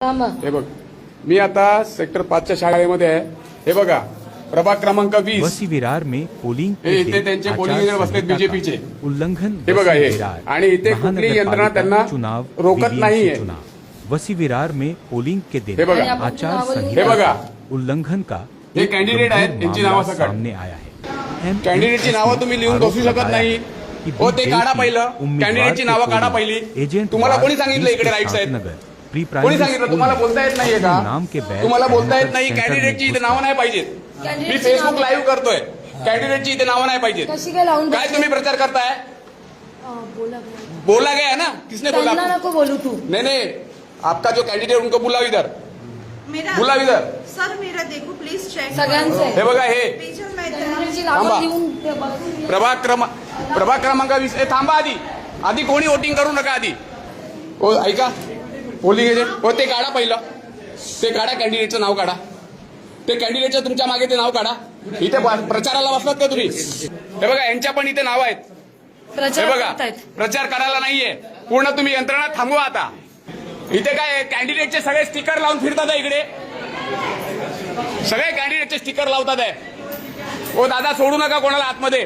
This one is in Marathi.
हे बघ, मी आता सेक्टर 5च्या शाळेमध्ये आहे. हे बघा, प्रभाग क्रमांक 20 वसी विरार में पोलिंग हे इथे त्यांचे पोलिंग एजंट बसलेत बीजेपीचे. उल्लंघन हे बघा हे, विरार आणि इथे कुठली यंत्रणा त्यांना चुनाव रोकत नाहीये. वसी विरार में पोलिंग के दिन हे बघा, आचार हे संहिता बघा, उल्लंघन का हे एक कॅन्डिडेट आहेत, गंभीर त्यांची मामला नावं सकट. सामने आया है. कॅन्डिडेटची नावं तुम्ही लिहून बसू शकत नाही. हो, ते काढा पहिलं, कॅन्डिडेटची नावं काढा पहिली. तुम्हाला कोणी सांगितलं इकडे राईट्स आहेत? कोणी सांगितलं? तुम्हाला बोलता येत नाहीये का? तुम्हाला बोलता येत नाही? कॅन्डिडेटची इथे नावं नाही पाहिजेत. मी फेसबुक लाईव्ह करतोय, कॅन्डिडेटची इथे नावं नाही पाहिजेत. काय तुम्ही प्रचार करताय? बोला गया है ना, किसने बोला? नको बोलू तू. नहीं नहीं, आपका जो कैंडिडेट उनको बुलाओ इधर, मेरा बुलाओ इधर. सर मेरा देखो प्लीज चेक. सगळ्यांचे हे बघा, हे टीचर मैं कॅन्डिडेटची नावं थांबा. लिहून ते बघून घे. प्रभाग क्रमांक 20. थांबा, आधी कोणी वोटिंग करू नका. आधी हो, ऐका, पोलिंग एजंट हो, ते काढा पहिलं, ते काढा, कॅन्डिडेटचं नाव काढा. ते कॅन्डिडेटचं तुमच्या मागे ते नाव काढा. इथे प्रचाराला बसलात का तुम्ही? हे बघा, यांच्या पण इथे नाव आहेत. हे प्रचार बघा, करतायत. प्रचार करायला नाहीये. पूर्ण तुम्ही यंत्रणा थांबवा आता. इथे काय कॅन्डिडेटचे सगळे स्टिकर लावून फिरतात आहे इकडे. सगळे कॅन्डिडेटचे स्टिकर लावतात आहे. ओ दादा, सोडू नका कोणाला आतमध्ये.